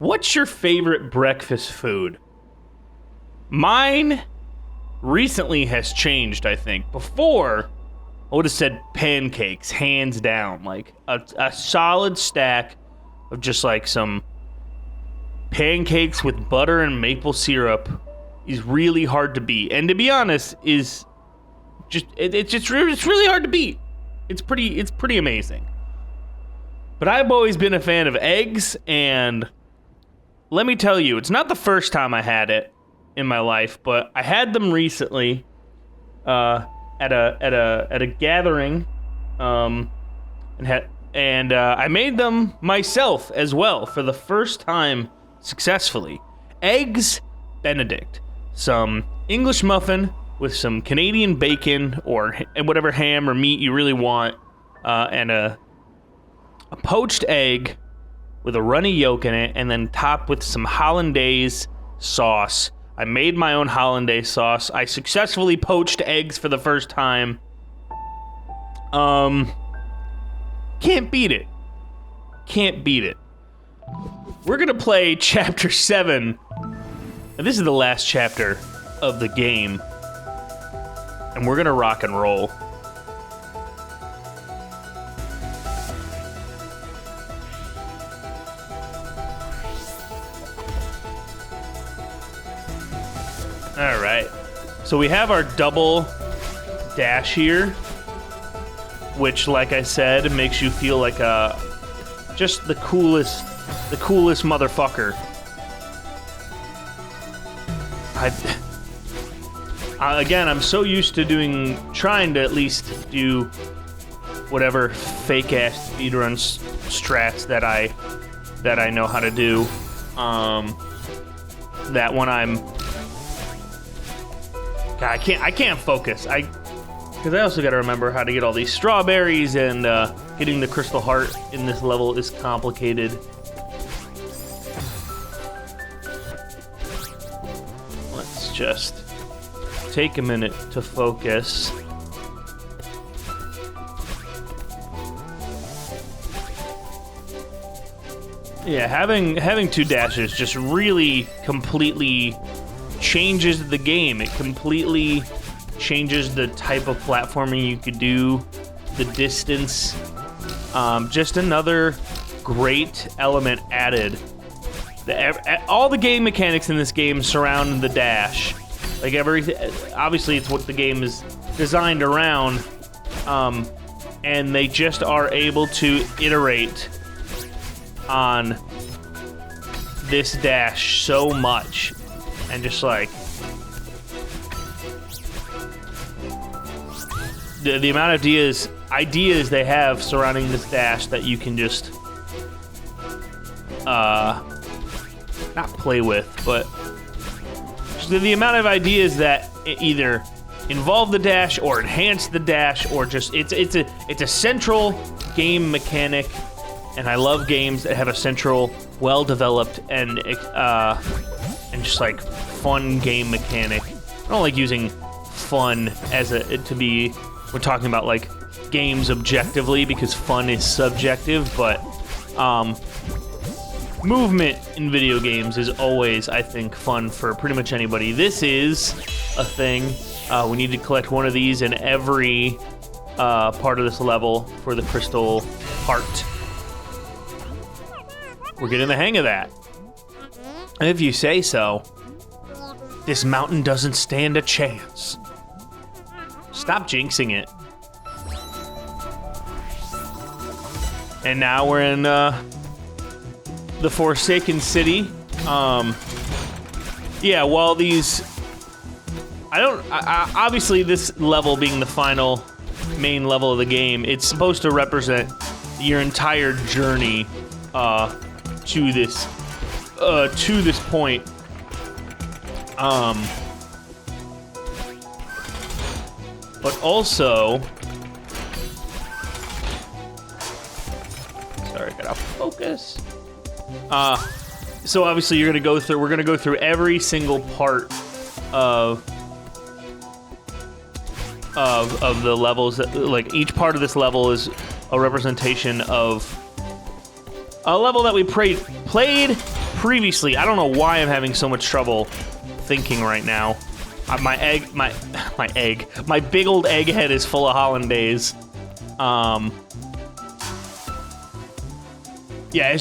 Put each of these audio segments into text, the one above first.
What's your favorite breakfast food? Mine recently has changed, I think. Before, I would have said pancakes, hands down. Like a solid stack of just like some pancakes with butter and maple syrup is really hard to beat. And to be honest, it's really hard to beat. It's pretty amazing. But I've always been a fan of eggs, and let me tell you, it's not the first time I had it in my life, but I had them recently at a gathering, and I made them myself as well for the first time successfully. Eggs Benedict, some English muffin with some Canadian bacon or whatever ham or meat you really want, and a poached egg with a runny yolk in it, and then topped with some hollandaise sauce. I made my own hollandaise sauce. I successfully poached eggs for the first time. Can't beat it. Can't beat it. We're gonna play Chapter 7. And this is the last chapter of the game. And we're gonna rock and roll. Alright, so we have our double dash here, which, like I said, makes you feel like just the coolest motherfucker. Again, I'm so used to trying to at least do whatever fake-ass speedrun strats that I know how to do, that when I'm... God, I can't focus. Because I also got to remember how to get all these strawberries, and hitting the crystal heart in this level is complicated. Let's just take a minute to focus. Yeah, having two dashes just really completely changes the game. It completely changes the type of platforming you could do, the distance. Just another great element added. All the game mechanics in this game surround the dash. Like everything, obviously it's what the game is designed around, and they just are able to iterate on this dash so much. And just like the amount of ideas they have surrounding this dash that you can just not play with, but the amount of ideas that either involve the dash or enhance the dash, or just it's a central game mechanic. And I love games that have a central, well-developed and just like fun game mechanic. I don't like using fun as we're talking about like games objectively, because fun is subjective, but movement in video games is always, I think, fun for pretty much anybody. This is a thing. We need to collect one of these in every part of this level for the crystal heart. We're getting the hang of that. If you say so. This mountain doesn't stand a chance. Stop jinxing it. And now we're in the Forsaken City. Yeah, while these... obviously this level being the final main level of the game, it's supposed to represent your entire journey to this point. But also, sorry, I gotta focus. So obviously we're gonna go through every single part of the levels. That, like, each part of this level is a representation of a level that we played previously, I don't know why I'm having so much trouble thinking right now. My big old egg head is full of hollandaise. Yeah,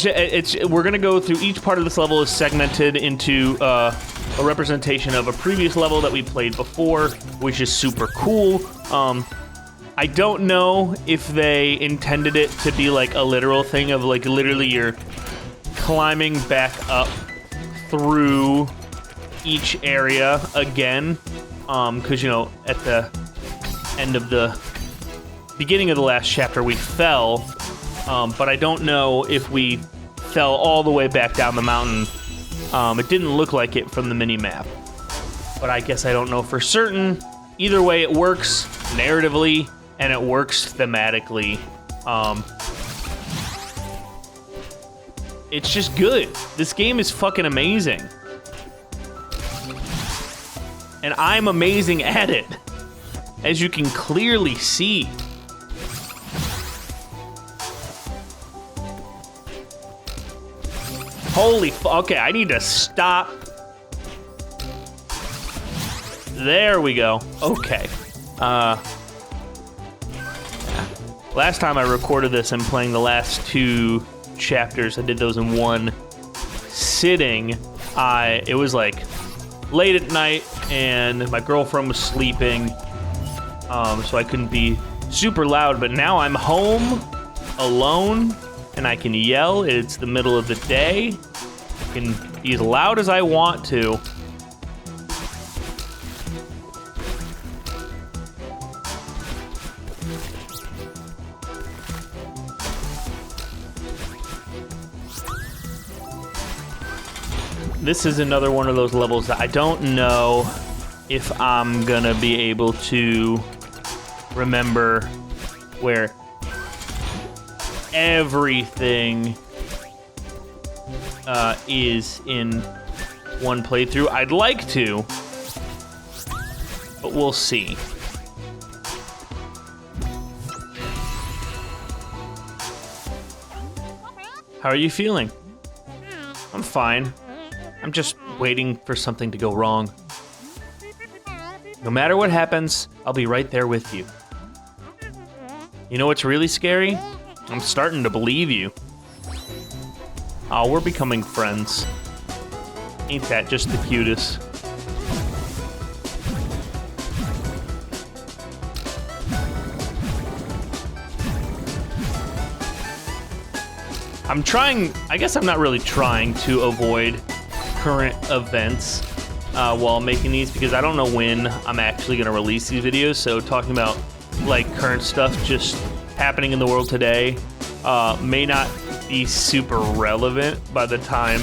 we're gonna go through each part of this level is segmented into a representation of a previous level that we played before, which is super cool. I don't know if they intended it to be like a literal thing of like literally you're climbing back up through each area again, because you know at the end of the beginning of the last chapter we fell. But I don't know if we fell all the way back down the mountain. It didn't look like it from the mini-map. But I guess I don't know for certain. Either way, it works narratively, and it works thematically. It's just good. This game is fucking amazing. And I'm amazing at it, as you can clearly see. Holy okay, I need to stop. There we go. Okay. Last time I recorded this and playing the last 2 chapters, I did those in one sitting. It was like late at night and my girlfriend was sleeping, so I couldn't be super loud, but now I'm home alone and I can yell. It's the middle of the day. I can be as loud as I want to. This is another one of those levels that I don't know if I'm gonna be able to remember where everything is in one playthrough. I'd like to, but we'll see. How are you feeling? I'm fine. I'm just waiting for something to go wrong. No matter what happens, I'll be right there with you. You know what's really scary? I'm starting to believe you. Oh, we're becoming friends. Ain't that just the cutest? I guess I'm not really trying to avoid current events while making these, because I don't know when I'm actually going to release these videos, so talking about like current stuff just happening in the world today may not be super relevant by the time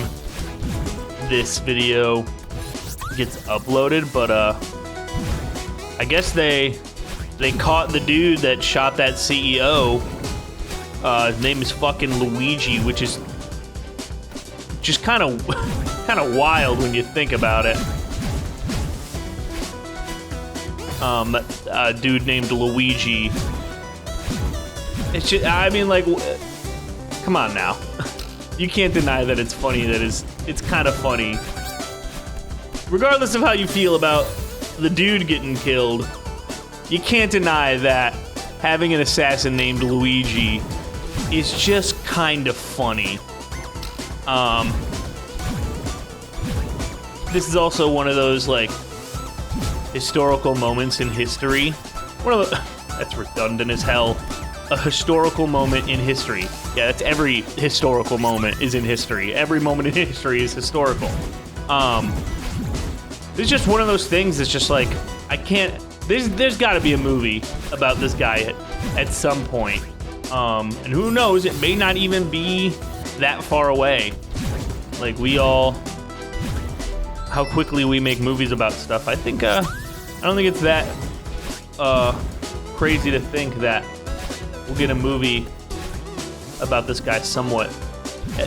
this video gets uploaded, but I guess they caught the dude that shot that CEO. His name is fucking Luigi, which is just kind of wild when you think about it. That dude named Luigi. It's just, I mean, like, come on now. You can't deny that it's funny. It's kind of funny. Regardless of how you feel about the dude getting killed, you can't deny that having an assassin named Luigi is just kind of funny. This is also one of those, like, historical moments in history. That's redundant as hell. A historical moment in history. Yeah, that's every historical moment is in history. Every moment in history is historical. It's just one of those things that's just like, I can't, there's gotta be a movie about this guy at some point. And who knows, it may not even be that far away. Like, how quickly we make movies about stuff. I don't think it's that crazy to think that we'll get a movie about this guy somewhat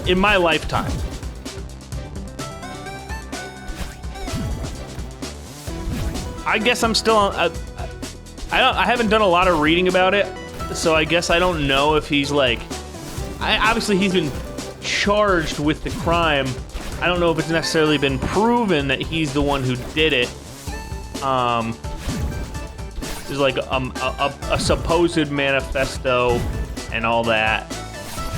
in my lifetime. I guess I'm still on. I haven't done a lot of reading about it, so I guess I don't know if he's like. Obviously, he's been charged with the crime I don't know if it's necessarily been proven that he's the one who did it. There's like a supposed manifesto and all that.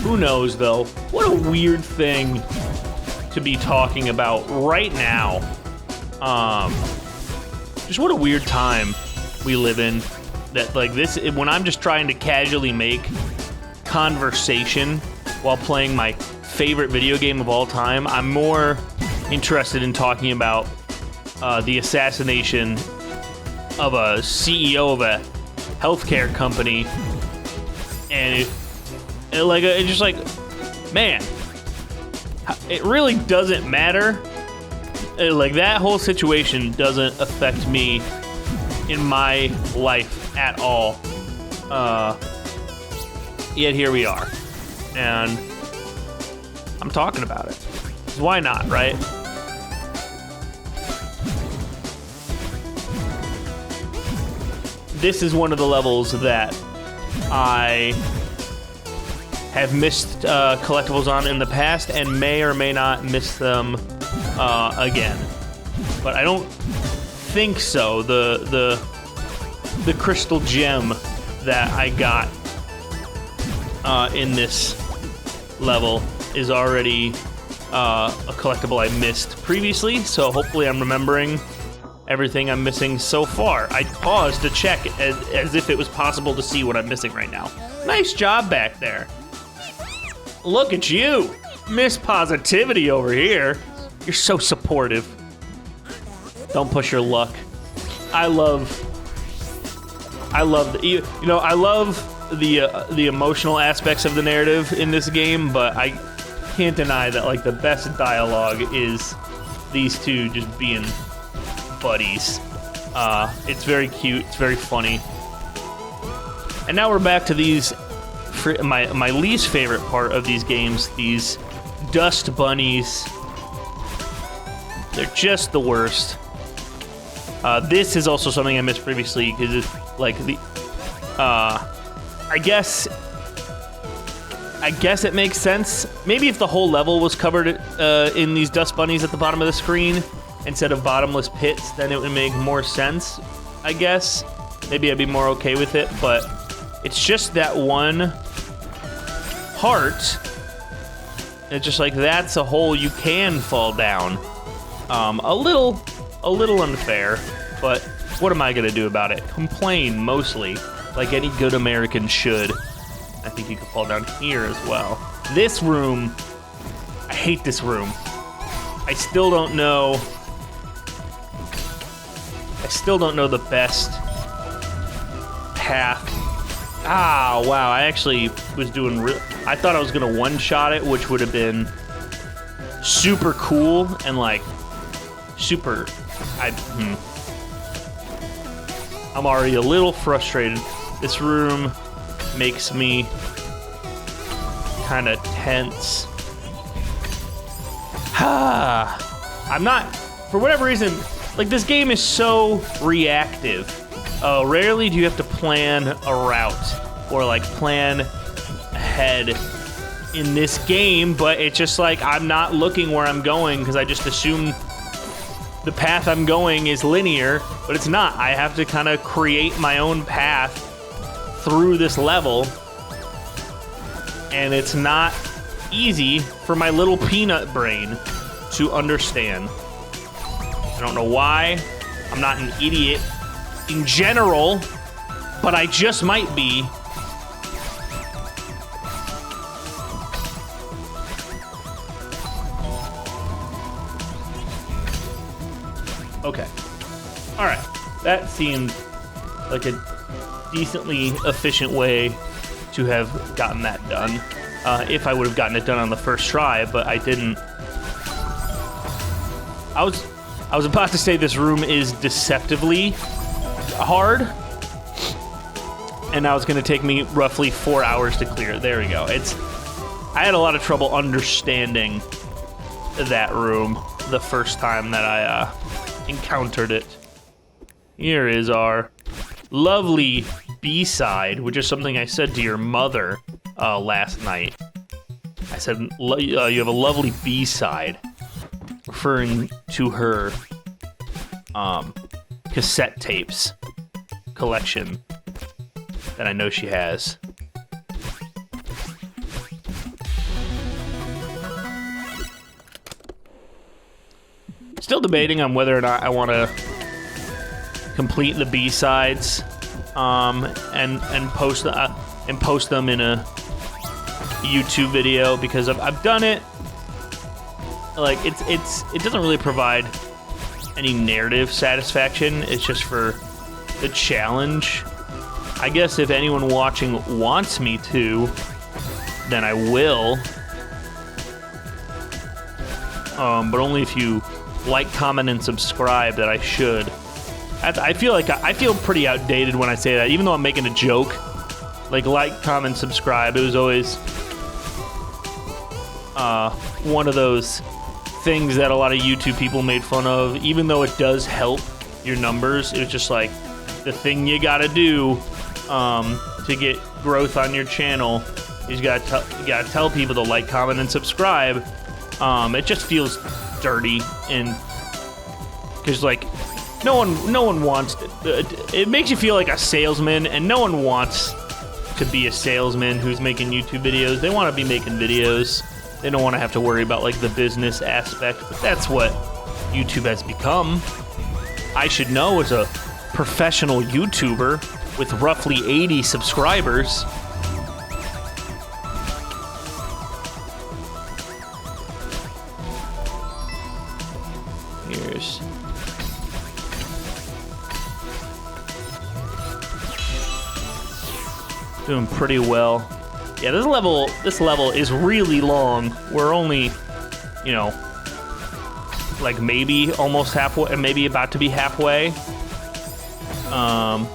Who knows, though? What a weird thing to be talking about right now. Just what a weird time we live in. That like this, when I'm just trying to casually make conversation while playing my favorite video game of all time, I'm more interested in talking about the assassination of a CEO of a healthcare company, and it's just like, man, it really doesn't matter. Like that whole situation doesn't affect me in my life at all. Yet here we are, and I'm talking about it. Why not, right? This is one of the levels that I have missed collectibles on in the past and may or may not miss them again. But I don't think so. The crystal gem that I got in this level is already a collectible I missed previously, so hopefully I'm remembering everything I'm missing so far. I paused to check as if it was possible to see what I'm missing right now. Nice job back there. Look at you, Miss Positivity over here. You're so supportive. Don't push your luck. I love the emotional aspects of the narrative in this game, but I can't deny that like the best dialogue is these two just being buddies. It's very cute, it's very funny. And now we're back to these, my least favorite part of these games, these dust bunnies. They're just the worst. This is also something I missed previously, because it's like the, I guess it makes sense. Maybe if the whole level was covered in these dust bunnies at the bottom of the screen, instead of bottomless pits, then it would make more sense, I guess. Maybe I'd be more okay with it, but it's just that one heart. It's just like, that's a hole you can fall down. A little unfair, but what am I gonna do about it? Complain, mostly, like any good American should. I think you could fall down here as well. This room, I hate this room. I still don't know the best path. Ah, wow, I actually was doing I thought I was gonna one-shot it, which would have been super cool and like super, I'm already a little frustrated. This room makes me kind of tense. I'm not, for whatever reason, like this game is so reactive. Rarely do you have to plan a route or like plan ahead in this game, but it's just like I'm not looking where I'm going because I just assume the path I'm going is linear, but it's not. I have to kind of create my own path through this level, and it's not easy for my little peanut brain to understand. I don't know why. I'm not an idiot in general, but I just might be. Okay. All right. That seemed like a decently efficient way to have gotten that done. If I would have gotten it done on the first try, but I didn't. I was about to say this room is deceptively hard, and now it's going to take me roughly 4 hours to clear. There we go. I had a lot of trouble understanding that room the first time that I encountered it. Here is our lovely B-side, which is something I said to your mother last night. I said, you have a lovely B-side. referring to her cassette tapes collection that I know she has. Still debating on whether or not I want to complete the B-sides and post them in a YouTube video, because I've done it. Like it doesn't really provide any narrative satisfaction. It's just for the challenge. I guess if anyone watching wants me to, then I will. But only if you like, comment, and subscribe, that I should. I feel pretty outdated when I say that, even though I'm making a joke. Like, comment, subscribe. It was always one of those things that a lot of YouTube people made fun of. Even though it does help your numbers, it was just like the thing you gotta do to get growth on your channel. You gotta tell people to like, comment, and subscribe. It just feels dirty, and because like no one wants it makes you feel like a salesman, and no one wants to be a salesman who's making YouTube videos. They want to be making videos. They don't want to have to worry about like the business aspect, but that's what YouTube has become. I should know, as a professional YouTuber with roughly 80 subscribers. Here's doing pretty well. Yeah, this level is really long. We're only, you know, like maybe almost halfway, maybe about to be halfway. I'm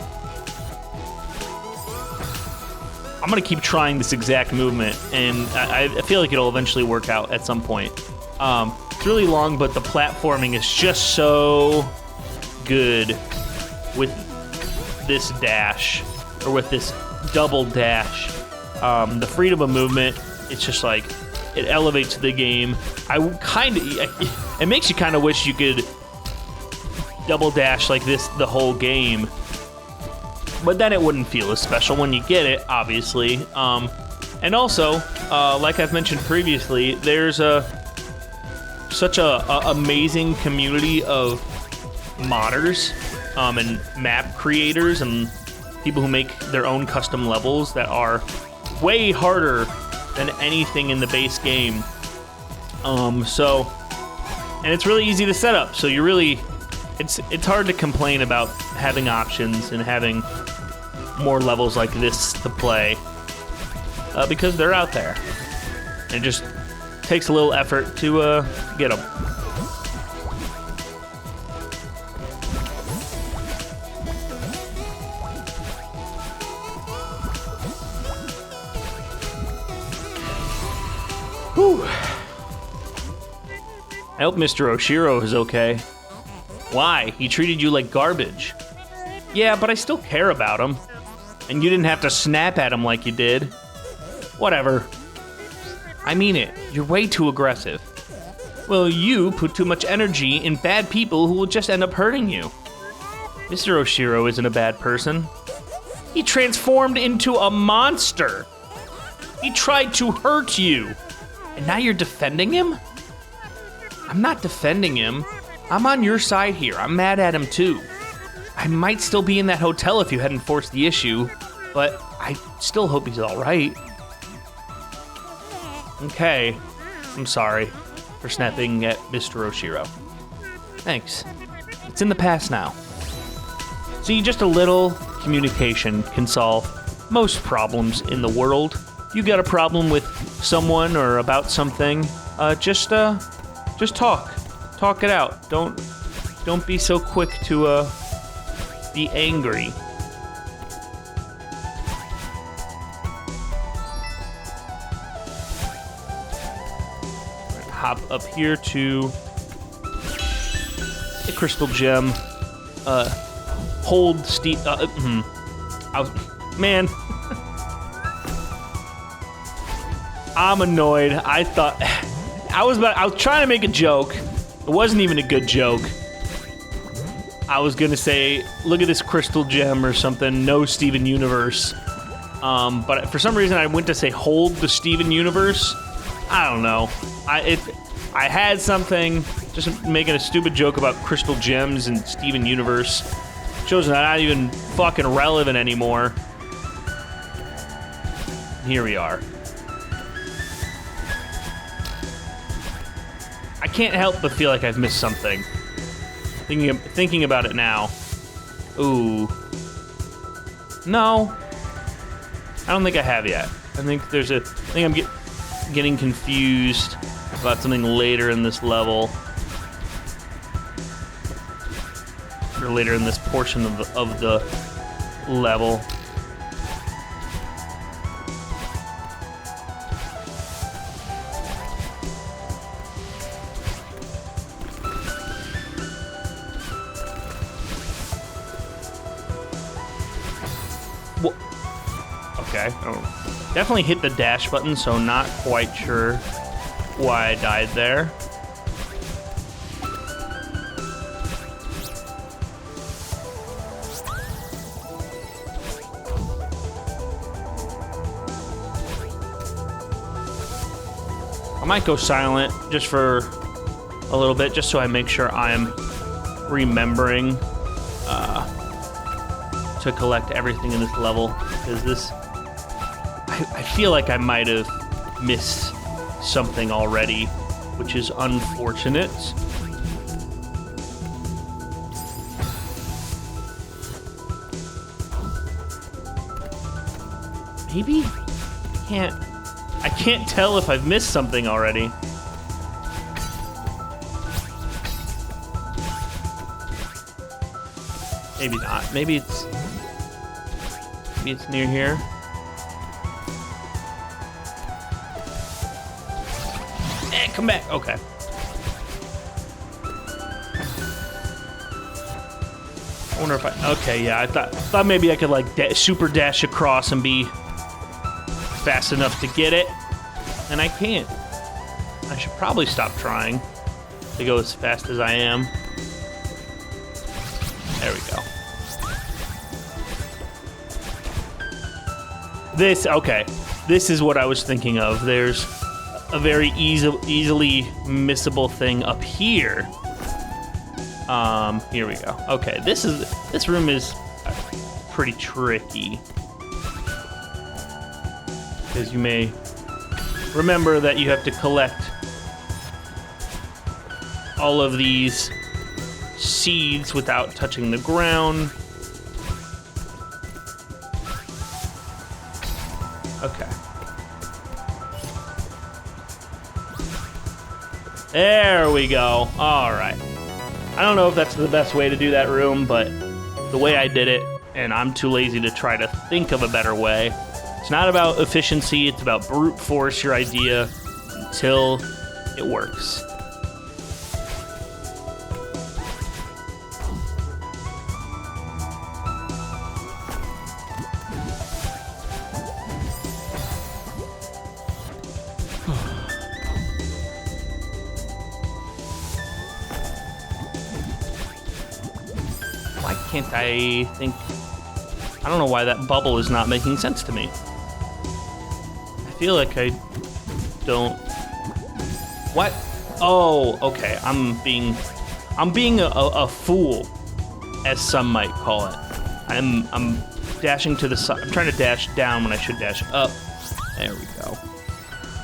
gonna keep trying this exact movement, and I feel like it'll eventually work out at some point. It's really long, but the platforming is just so good with this dash, or with this double dash. The freedom of movement, it's just like, it elevates the game. It makes you kind of wish you could double dash like this the whole game, but then it wouldn't feel as special when you get it, obviously. And also, like I've mentioned previously, there's such a amazing community of modders and map creators and people who make their own custom levels that are way harder than anything in the base game. And it's really easy to set up, so it's hard to complain about having options and having more levels like this to play, because they're out there. It just takes a little effort to get them. Whew. I hope Mr. Oshiro is okay. Why? He treated you like garbage. Yeah, but I still care about him. And you didn't have to snap at him like you did. Whatever. I mean it. You're way too aggressive. Well, you put too much energy in bad people who will just end up hurting you. Mr. Oshiro isn't a bad person. He transformed into a monster. He tried to hurt you. And now you're defending him? I'm not defending him. I'm on your side here. I'm mad at him too. I might still be in that hotel if you hadn't forced the issue, but I still hope he's all right. Okay, I'm sorry for snapping at Mr. Oshiro. Thanks. It's in the past now. See, just a little communication can solve most problems in the world. You got a problem with someone or about something, just talk it out. Don't be so quick to be angry. Hop up here to a crystal gem. Hold Steve. Man. I'm annoyed. I was trying to make a joke, It wasn't even a good joke. I was gonna say, look at this crystal gem or something, no Steven Universe. But for some reason I went to say hold the Steven Universe. I don't know. I had something, just making a stupid joke about crystal gems and Steven Universe. Shows not even fucking relevant anymore. Here we are. I can't help but feel like I've missed something. Thinking about it now. Ooh. No. I don't think I have yet. I think I'm getting confused about something later in this level. Or later in this portion of the level. Okay, definitely hit the dash button, so not quite sure why I died there. I might go silent just for a little bit, just so I make sure I'm remembering to collect everything in this level, because I feel like I might have missed something already, which is unfortunate. Maybe? I can't tell if I've missed something already. Maybe not. Maybe it's near here. Come back. Okay. I wonder if okay, yeah, I thought maybe I could like super dash across and be fast enough to get it, and I can't. I should probably stop trying to go as fast as I am. There we go. Okay, this is what I was thinking of. There's a very easily missable thing up here. Here we go. Okay, this room is pretty tricky, because you may remember that you have to collect all of these seeds without touching the ground. Okay. There we go. All right. I don't know if that's the best way to do that room, but the way I did it, and I'm too lazy to try to think of a better way. It's not about efficiency, it's about brute force your idea until it works. Why can't I think? I don't know why that bubble is not making sense to me. I feel like I don't. What? Oh, okay. I'm being a fool, as some might call it. I'm dashing to the side. I'm trying to dash down when I should dash up. There we go.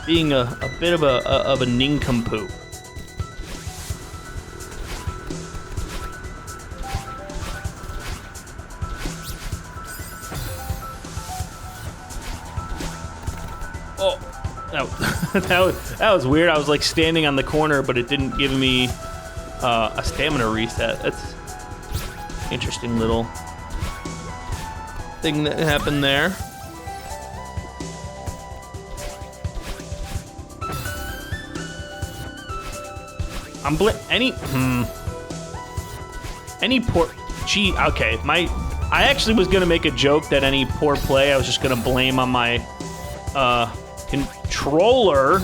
Being a bit of a nincompoop. Oh, that was weird. I was like standing on the corner, but it didn't give me a stamina reset. That's interesting little thing that happened there. Any poor. Gee, okay. I actually was gonna make a joke that any poor play I was just gonna blame on my controller,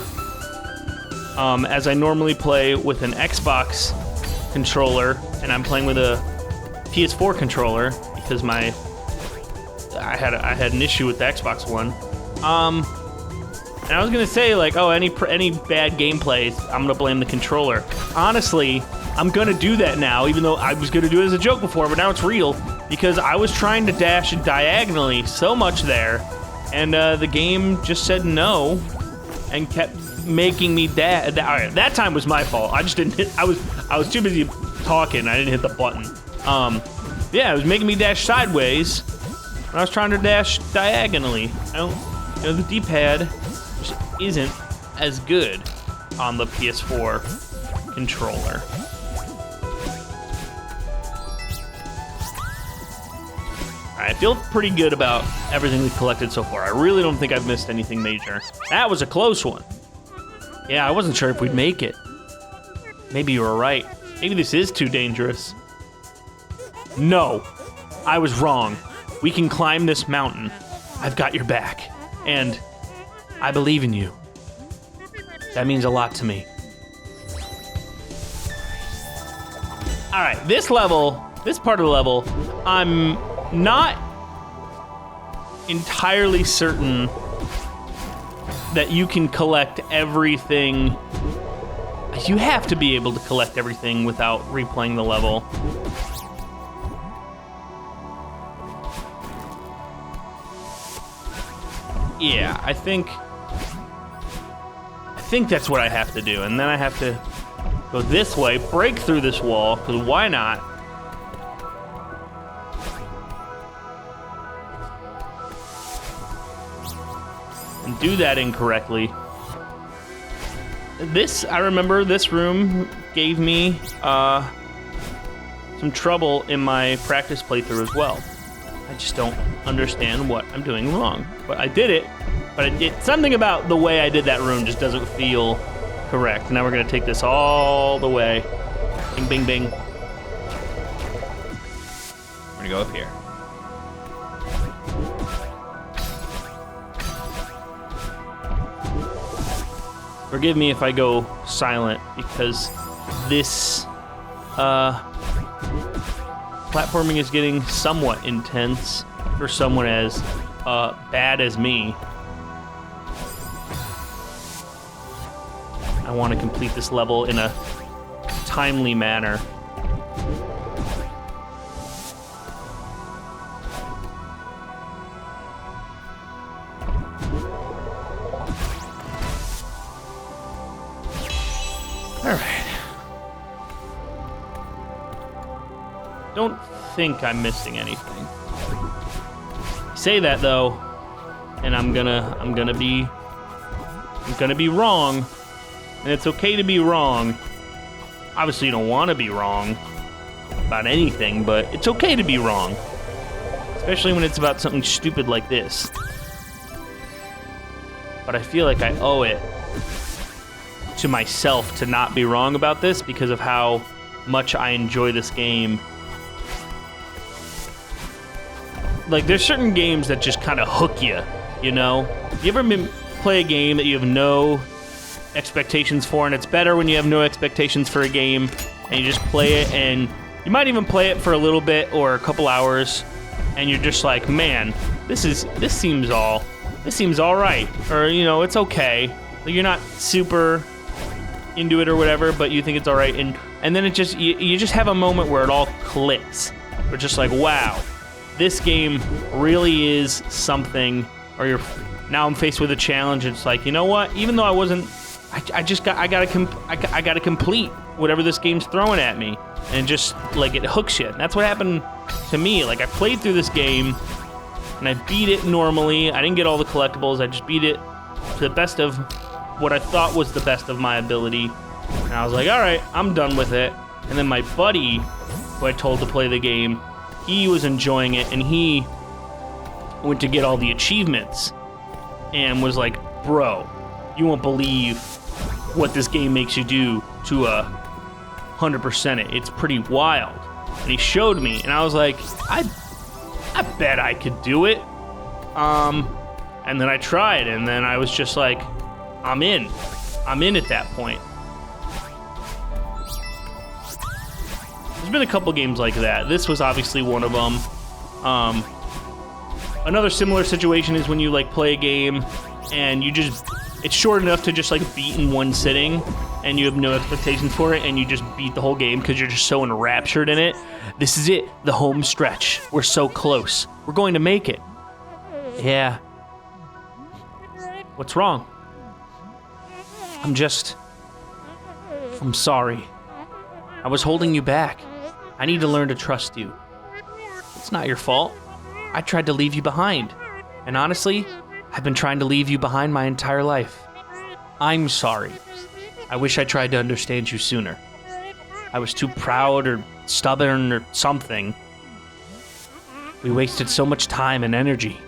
as I normally play with an Xbox controller, and I'm playing with a PS4 controller because I had an issue with the Xbox One. And I was gonna say, like, oh, any bad gameplay, I'm gonna blame the controller. Honestly, I'm gonna do that now, even though I was gonna do it as a joke before, but now it's real, because I was trying to dash diagonally so much there, and the game just said no, and kept making me dash. All right, that time was my fault. I just didn't hit. I was too busy talking. I didn't hit the button. Yeah, it was making me dash sideways when I was trying to dash diagonally. The D-pad just isn't as good on the PS4 controller. I feel pretty good about everything we've collected so far. I really don't think I've missed anything major. That was a close one. Yeah, I wasn't sure if we'd make it. Maybe you were right. Maybe this is too dangerous. No, I was wrong. We can climb this mountain. I've got your back. And I believe in you. That means a lot to me. All right, this part of the level, I'm not entirely certain that you can collect everything. You have to be able to collect everything without replaying the level. Yeah, I think that's what I have to do, and then I have to go this way, break through this wall, because why not? And do that incorrectly. I remember this room gave me some trouble in my practice playthrough as well. I just don't understand what I'm doing wrong. But I did it, but something about the way I did that room just doesn't feel correct. Now we're gonna take this all the way. Bing, bing, bing. We're gonna go up here. Forgive me if I go silent, because this platforming is getting somewhat intense for someone as bad as me. I want to complete this level in a timely manner. All right. Don't think I'm missing anything. Say that though, and I'm gonna be wrong, and it's okay to be wrong. Obviously, you don't want to be wrong about anything, but it's okay to be wrong, especially when it's about something stupid like this. But I feel like I owe it to myself to not be wrong about this because of how much I enjoy this game. Like, there's certain games that just kind of hook you, you know? You ever play a game that you have no expectations for, and it's better when you have no expectations for a game, and you just play it, and you might even play it for a little bit or a couple hours, and you're just like, man, this seems all right, or, you know, it's okay. Like, you're not super into it or whatever, but you think it's all right, and then it just you just have a moment where it all clicks. We're just like, wow, this game really is something. Or now I'm faced with a challenge. And it's like, you know what? Even though I gotta complete whatever this game's throwing at me, and just like it hooks you. And that's what happened to me. Like, I played through this game, and I beat it normally. I didn't get all the collectibles. I just beat it to the best of what I thought was the best of my ability. And I was like, all right, I'm done with it. And then my buddy, who I told to play the game, he was enjoying it, and he went to get all the achievements and was like, bro, you won't believe what this game makes you do to 100% it. It's pretty wild. And he showed me, and I was like, I bet I could do it. And then I tried, and then I was just like, I'm in at that point. There's been a couple games like that. This was obviously one of them. Another similar situation is when you like play a game and it's short enough to just like beat in one sitting, and you have no expectations for it, and you just beat the whole game because you're just so enraptured in it. This is it, the home stretch. We're so close. We're going to make it. Yeah. What's wrong? I'm sorry. I was holding you back. I need to learn to trust you. It's not your fault. I tried to leave you behind. And honestly, I've been trying to leave you behind my entire life. I'm sorry. I wish I tried to understand you sooner. I was too proud or stubborn or something. We wasted so much time and energy.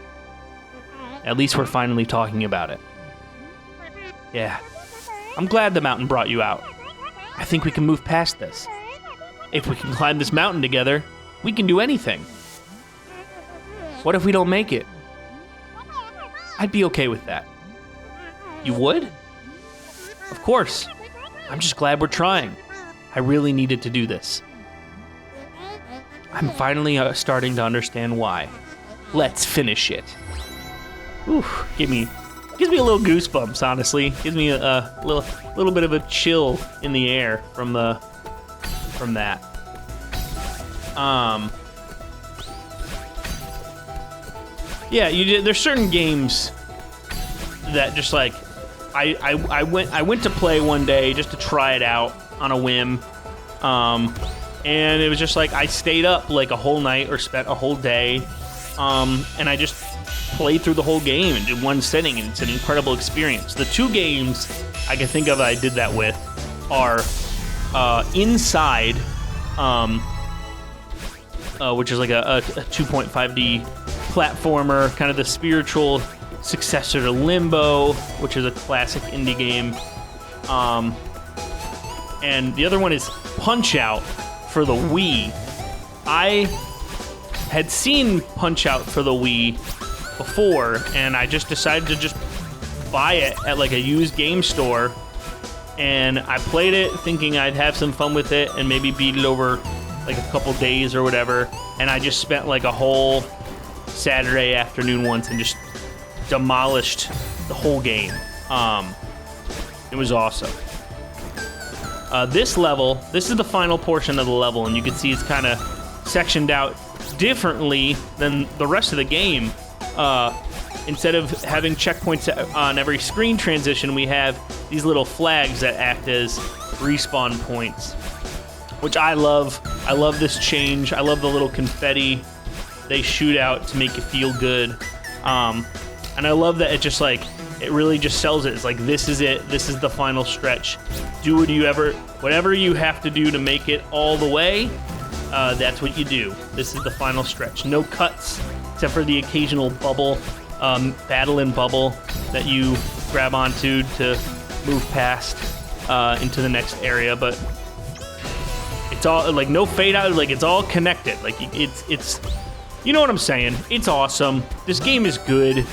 At least we're finally talking about it. Yeah. I'm glad the mountain brought you out. I think we can move past this. If we can climb this mountain together, we can do anything. What if we don't make it? I'd be okay with that. You would? Of course. I'm just glad we're trying. I really needed to do this. I'm finally starting to understand why. Let's finish it. Ooh, gives me a little goosebumps, honestly. Gives me a little bit of a chill in the air from that. Yeah, there's certain games that just like I went to play one day just to try it out on a whim. And it was just like I stayed up like a whole night or spent a whole day. And I just played through the whole game in one sitting, and it's an incredible experience. The two games I can think of I did that with are Inside, which is like a 2.5D platformer, kind of the spiritual successor to Limbo, which is a classic indie game. And the other one is Punch-Out for the Wii. I had seen Punch-Out for the Wii before, and I just decided to just buy it at like a used game store, and I played it thinking I'd have some fun with it and maybe beat it over like a couple days or whatever, and I just spent like a whole Saturday afternoon once and just demolished the whole game. It was awesome. This is the final portion of the level, and you can see it's kind of sectioned out differently than the rest of the game. Instead of having checkpoints on every screen transition, we have these little flags that act as respawn points, which I love. I love this change. I love the little confetti they shoot out to make you feel good. And I love that it really just sells it. It's like, this is it. This is the final stretch. Do whatever you have to do to make it all the way. That's what you do. This is the final stretch. No cuts, except for the occasional bubble, battle in bubble that you grab onto to move past into the next area. But it's all like no fade out. Like, it's all connected. Like, it's you know what I'm saying? It's awesome. This game is good.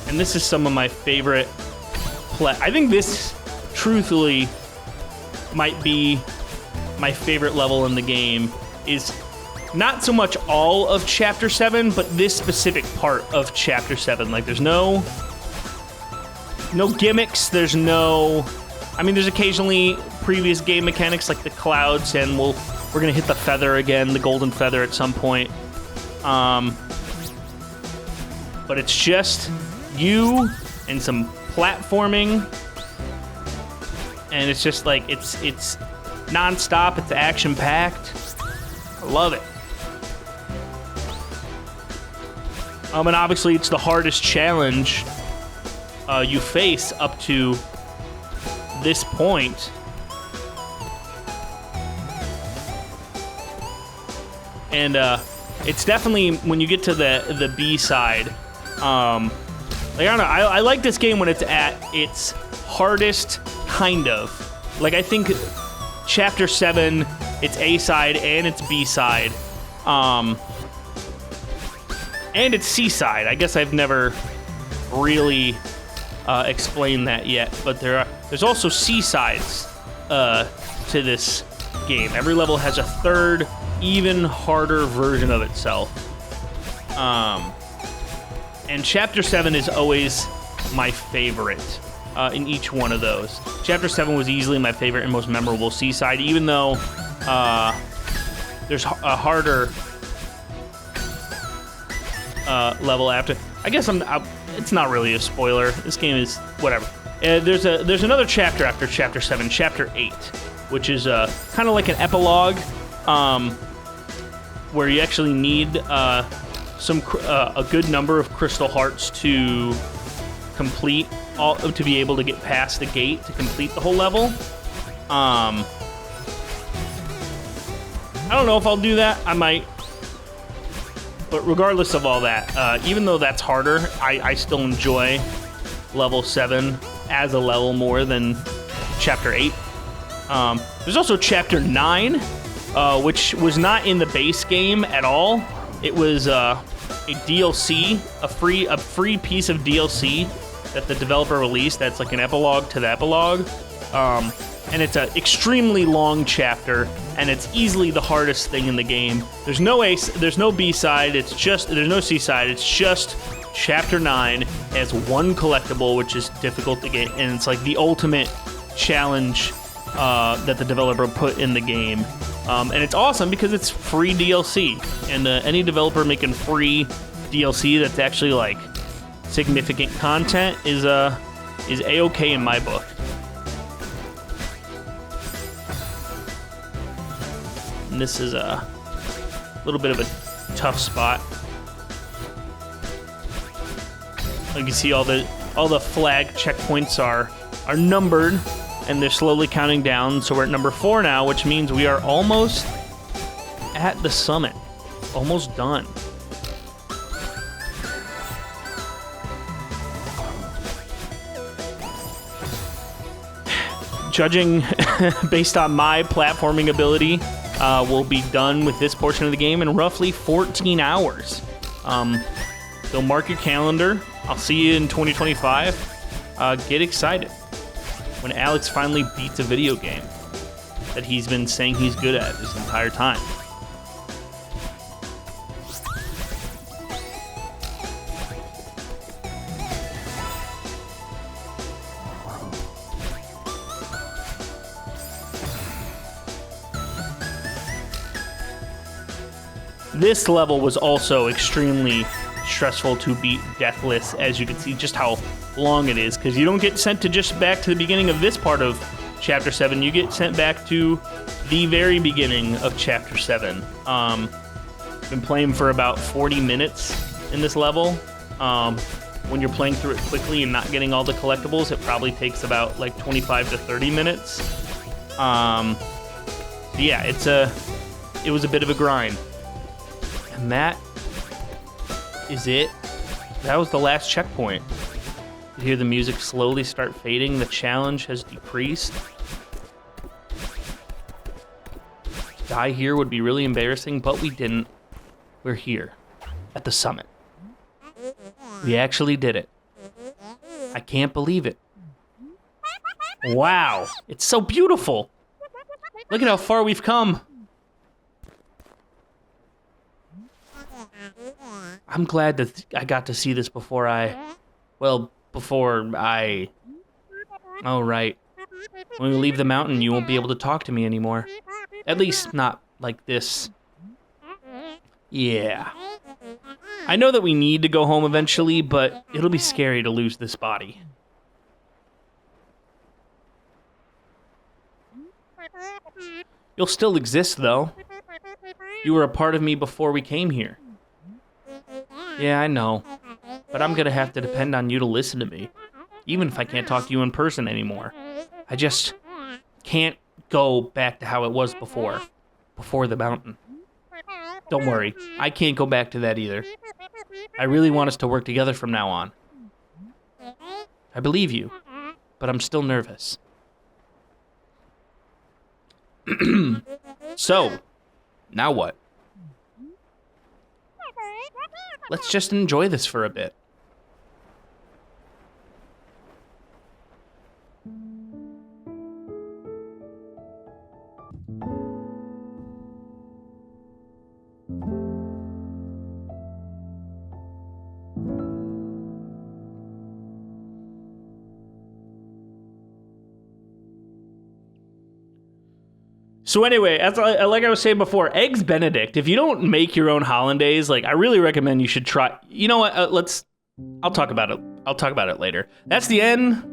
And this is some of my favorite play. I think this, truthfully, might be my favorite level in the game. Is not so much all of Chapter 7, but this specific part of Chapter 7. Like, there's no gimmicks. There's occasionally previous game mechanics like the clouds, and we're gonna hit the feather again, the golden feather at some point. But it's just you and some platforming, and it's just like it's non-stop. It's action-packed. I love it. And obviously it's the hardest challenge you face up to this point. And it's definitely, when you get to the B side, I don't know, I like this game when it's at its hardest, kind of. Like, I think Chapter 7, its A side and its B side, and its C side. I guess I've never really explained that yet, but there's also C sides to this game. Every level has a third, even harder version of itself. And Chapter 7 is always my favorite in each one of those. Chapter 7 was easily my favorite and most memorable seaside, even though there's a harder level after. I guess it's not really a spoiler. This game is whatever. There's another chapter after Chapter 7, Chapter 8, which is kind of like an epilogue, where you actually need a good number of crystal hearts to complete to be able to get past the gate to complete the whole level. I don't know if I'll do that. I might. But regardless of all that, even though that's harder, I still enjoy level 7 as a level more than Chapter 8. There's also Chapter 9, which was not in the base game at all. It was a DLC, a free piece of DLC that the developer released. That's like an epilogue to the epilogue, and it's an extremely long chapter, and it's easily the hardest thing in the game. There's no B side. There's no C side. It's just Chapter 9 has one collectible, which is difficult to get, and it's like the ultimate challenge that the developer put in the game. And it's awesome because it's free DLC, and any developer making free DLC that's actually like significant content is A-okay in my book. And this is a little bit of a tough spot. You can see all the flag checkpoints are numbered, and they're slowly counting down. So we're at number 4 now, which means we are almost at the summit. Almost done. Judging based on my platforming ability, we'll be done with this portion of the game in roughly 14 hours. So mark your calendar. I'll see you in 2025. Get excited when Alex finally beats a video game that he's been saying he's good at this entire time. This level was also extremely stressful to beat deathless, as you can see just how long it is, because you don't get sent to just back to the beginning of this part of Chapter 7. You get sent back to the very beginning of Chapter 7. Been playing for about 40 minutes in this level. When you're playing through it quickly and not getting all the collectibles, it probably takes about like 25 to 30 minutes. Yeah, it was a bit of a grind. And that is it. That was the last checkpoint. You hear the music slowly start fading. The challenge has decreased. To die here would be really embarrassing, but we didn't. We're here at the summit. We actually did it. I can't believe it. Wow, it's so beautiful. Look at how far we've come. I'm glad that I got to see this before I... Oh, right. When we leave the mountain, you won't be able to talk to me anymore. At least not like this. Yeah. I know that we need to go home eventually, but it'll be scary to lose this body. You'll still exist, though. You were a part of me before we came here. Yeah, I know. But I'm gonna have to depend on you to listen to me, even if I can't talk to you in person anymore. I just can't go back to how it was before the mountain. Don't worry, I can't go back to that either. I really want us to work together from now on. I believe you, but I'm still nervous. So, now what? Let's just enjoy this for a bit. So anyway, like I was saying before, Eggs Benedict. If you don't make your own hollandaise, like I really recommend you should try. You know what? I'll talk about it. I'll talk about it later. That's the end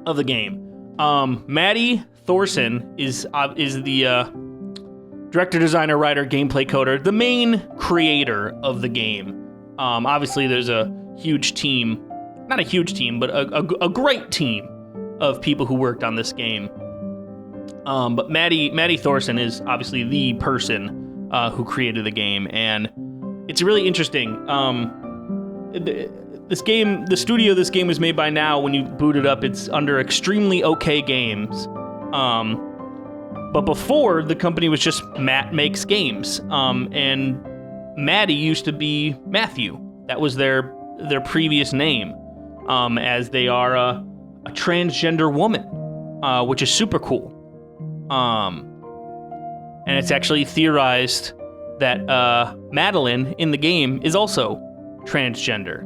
of the game. Maddie Thorson is the director, designer, writer, gameplay coder, the main creator of the game. Obviously, there's a huge team, not a huge team, but a great team of people who worked on this game. But Maddie Thorson is obviously the person who created the game, and it's really interesting. This game, the studio this game was made by now, when you boot it up, it's under Extremely OK Games. But before, the company was just Matt Makes Games, and Maddie used to be Matthew. That was their previous name, as they are a transgender woman, which is super cool. And it's actually theorized that Madeline in the game is also transgender.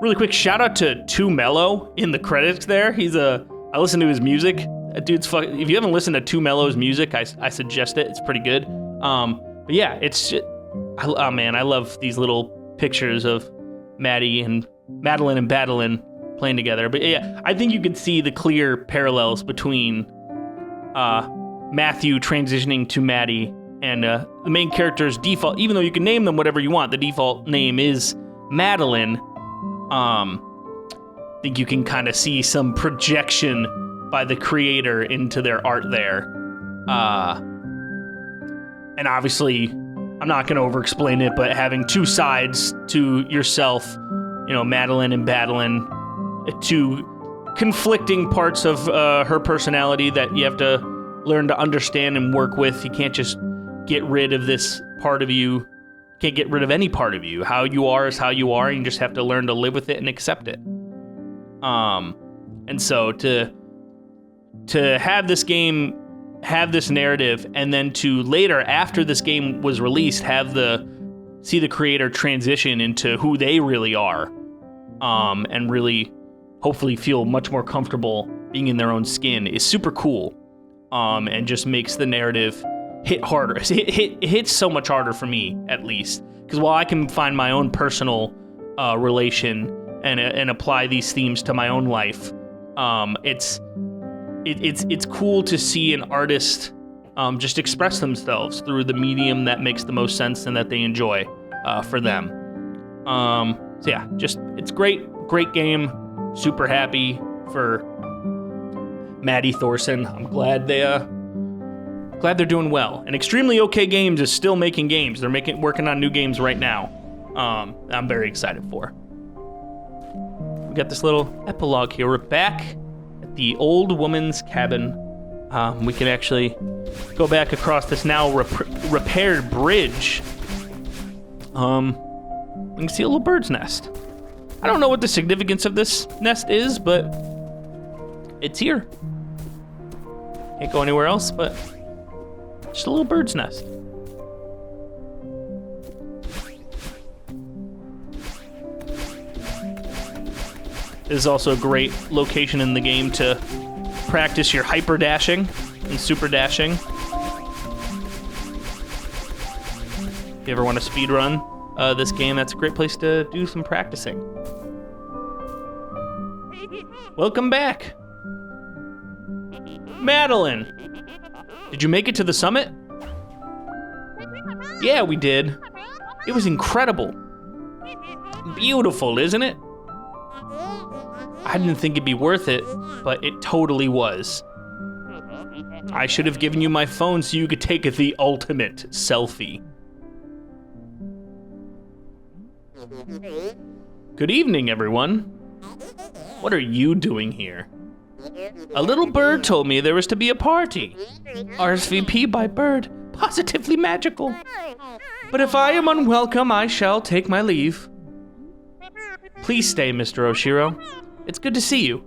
Really quick shout out to Too Mellow in the credits there. I listen to his music. That dude's if you haven't listened to Too Mellow's music, I suggest it. It's pretty good. But yeah, it's just, oh man, I love these little pictures of Madeline and Madeline playing together. But yeah, I think you could see the clear parallels between Matthew transitioning to Maddie and the main character's default, even though you can name them whatever you want, the default name is Madeline. I think you can kind of see some projection by the creator into their art there. And obviously, I'm not going to over-explain it, but having two sides to yourself, you know, Madeline and Madeline, two conflicting parts of her personality that you have to learn to understand and work with. You can't just get rid of this part of you. Can't get rid of any part of you. How you are is how you are, and you just have to learn to live with it and accept it. And so to have this game have this narrative, and then to later, after this game was released, see the creator transition into who they really are, and really hopefully feel much more comfortable being in their own skin is super cool, and just makes the narrative hit harder. It hits so much harder for me, at least, because while I can find my own personal relation and apply these themes to my own life, it's cool to see an artist just express themselves through the medium that makes the most sense and that they enjoy for them. So yeah, it's great game. Super happy for Maddie Thorson. I'm glad they're doing well. And Extremely OK Games is still making games. They're working on new games right now. I'm very excited for. We got this little epilogue here. We're back at the old woman's cabin. We can actually go back across this now repaired bridge. We can see a little bird's nest. I don't know what the significance of this nest is, but it's here. Can't go anywhere else, but just a little bird's nest. This is also a great location in the game to practice your hyper dashing and super dashing. If you ever want to speed run this game, that's a great place to do some practicing. Welcome back. Madeline, did you make it to the summit? Yeah, we did. It was incredible. Beautiful, isn't it? I didn't think it'd be worth it, but it totally was. I should have given you my phone so you could take the ultimate selfie. Good evening, everyone. What are you doing here? A little bird told me there was to be a party. RSVP by bird. Positively magical. But if I am unwelcome, I shall take my leave. Please stay, Mr. Oshiro. It's good to see you.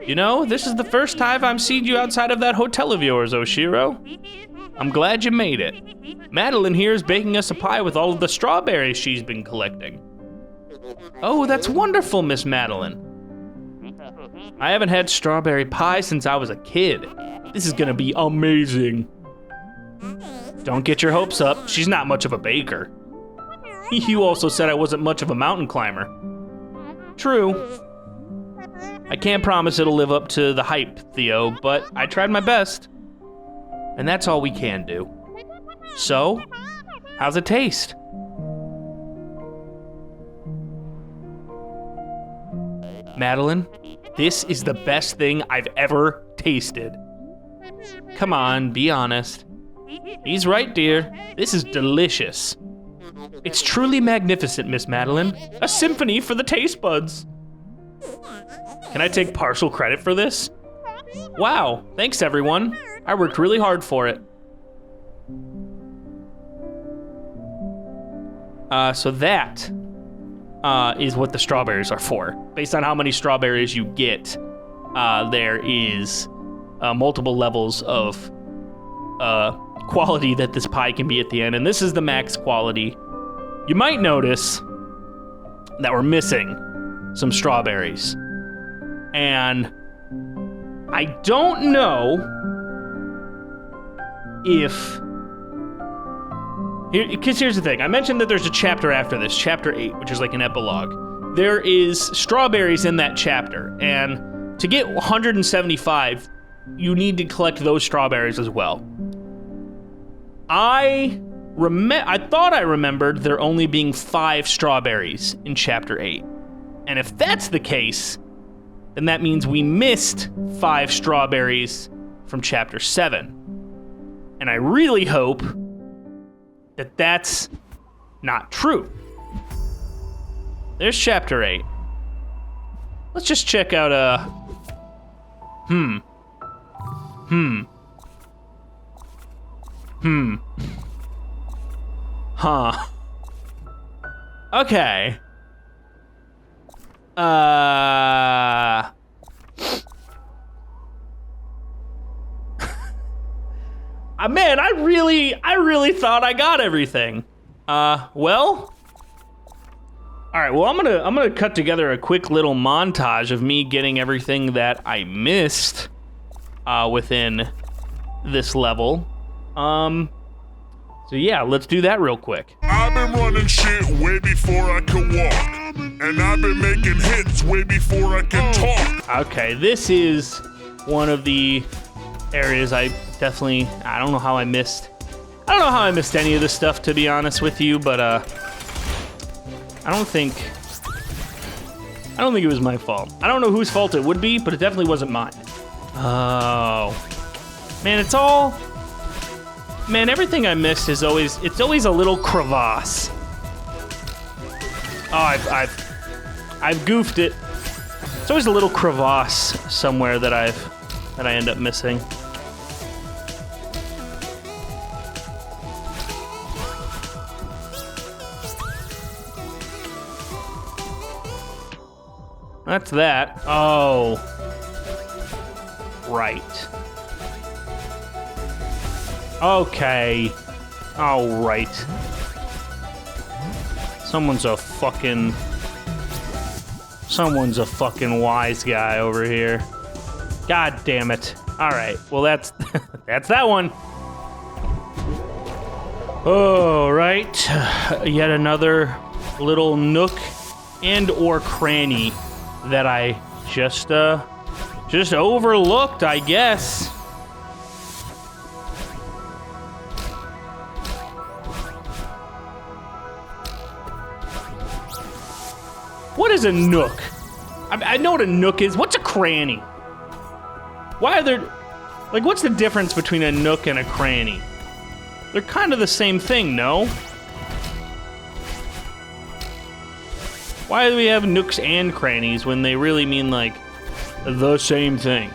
You know, this is the first time I've seen you outside of that hotel of yours, Oshiro. I'm glad you made it. Madeline here is baking us a pie with all of the strawberries she's been collecting. Oh, that's wonderful, Miss Madeline. I haven't had strawberry pie since I was a kid. This is gonna be amazing. Don't get your hopes up. She's not much of a baker. You also said I wasn't much of a mountain climber. True. I can't promise it'll live up to the hype, Theo, but I tried my best. And that's all we can do. So, how's it taste? Madeline, this is the best thing I've ever tasted. Come on, be honest. He's right, dear. This is delicious. It's truly magnificent, Miss Madeline. A symphony for the taste buds. Can I take partial credit for this? Wow, thanks everyone. I worked really hard for it. So that is what the strawberries are for. Based on how many strawberries you get, there is multiple levels of quality that this pie can be at the end, and this is the max quality. You might notice that we're missing some strawberries. And I don't know if... Because here's the thing. I mentioned that there's a chapter after this, chapter 8, which is like an epilogue. There is strawberries in that chapter, and to get 175, you need to collect those strawberries as well. I thought I remembered there only being 5 strawberries in chapter 8. And if that's the case, then that means we missed 5 strawberries from chapter 7. And I really hope that that's not true. There's chapter 8. Let's just check out, Huh. Okay. Man, I really thought I got everything. Well. All right, well, I'm gonna cut together a quick little montage of me getting everything that I missed within this level. So yeah, let's do that real quick. I've been running shit way before I could walk, and I've been making hits way before I can talk. Okay, this is one of the areas I don't know how I missed any of this stuff, to be honest with you, but I don't think it was my fault. I don't know whose fault it would be, but it definitely wasn't mine. Oh. Man, everything I missed is always a little crevasse. Oh, I've goofed it. It's always a little crevasse somewhere that I end up missing. That's that. Oh. Right. Okay. All right. Someone's a fucking wise guy over here. God damn it. All right. Well, that's that's that one. All right. Yet another little nook and or cranny that I just overlooked, I guess. What is a nook? I know what a nook is. What's a cranny? Why are there... Like, what's the difference between a nook and a cranny? They're kind of the same thing, no? Why do we have nooks and crannies when they really mean, like, the same thing.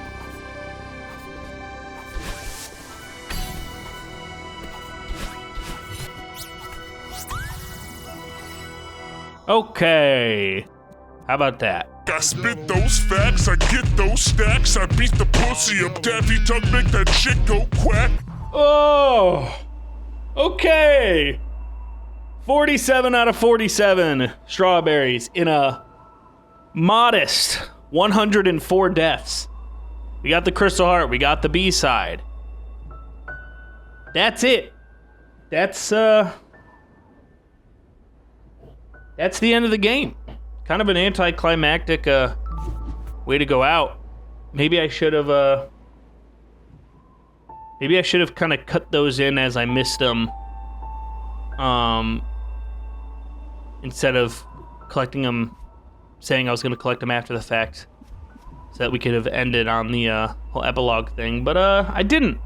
Okay. How about that? I spit those facts, I get those stacks, I beat the pussy up, Daffy Duck make that shit go quack. Oh, okay. 47 out of 47 strawberries in a modest 104 deaths. We got the Crystal Heart, we got the B-side. That's it. That's the end of the game. Kind of an anticlimactic way to go out. Maybe I should have kind of cut those in as I missed them. Instead of collecting them, saying I was going to collect them after the fact, so that we could have ended on the whole epilogue thing. But I didn't,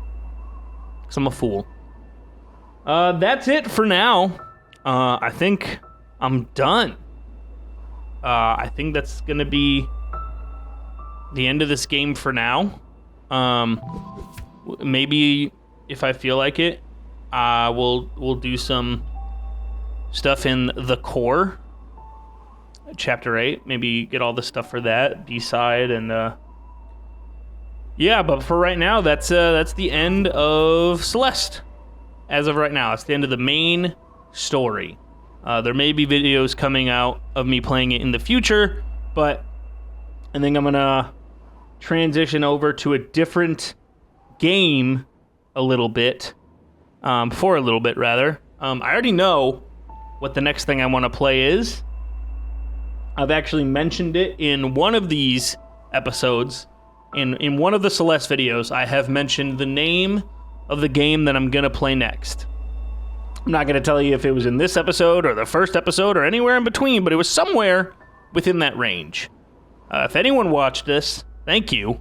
because I'm a fool. That's it for now. I think I'm done. I think that's gonna be the end of this game for now. Maybe if I feel like it, we'll do some stuff in the core, chapter 8. Maybe get all the stuff for that B-side and yeah. But for right now, that's the end of Celeste. As of right now, it's the end of the main story. There may be videos coming out of me playing it in the future, but I think I'm gonna transition over to a different game a little bit, for a little bit rather. I already know what the next thing I want to play is. I've actually mentioned it in one of these episodes. In one of the Celeste videos, I have mentioned the name of the game that I'm gonna play next. I'm not going to tell you if it was in this episode or the first episode or anywhere in between, but it was somewhere within that range. If anyone watched this, thank you.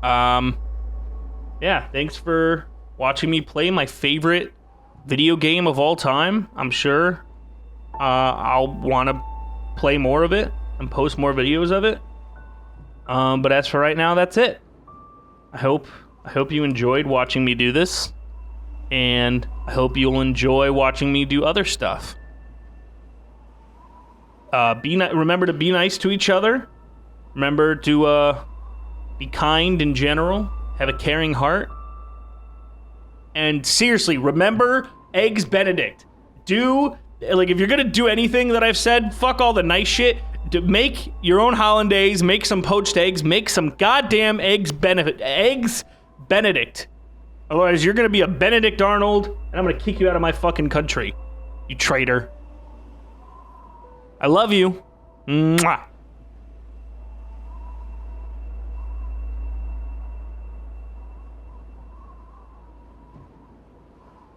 Yeah, thanks for watching me play my favorite video game of all time. I'm sure I'll want to play more of it and post more videos of it. But as for right now, that's it. I hope you enjoyed watching me do this. And I hope you'll enjoy watching me do other stuff. Remember to be nice to each other. Remember to be kind in general. Have a caring heart. And seriously, remember Eggs Benedict. If you're gonna do anything that I've said, fuck all the nice shit. Make your own hollandaise. Make some poached eggs. Make some goddamn Eggs Benedict. Otherwise, you're going to be a Benedict Arnold, and I'm going to kick you out of my fucking country. You traitor. I love you. Mwah.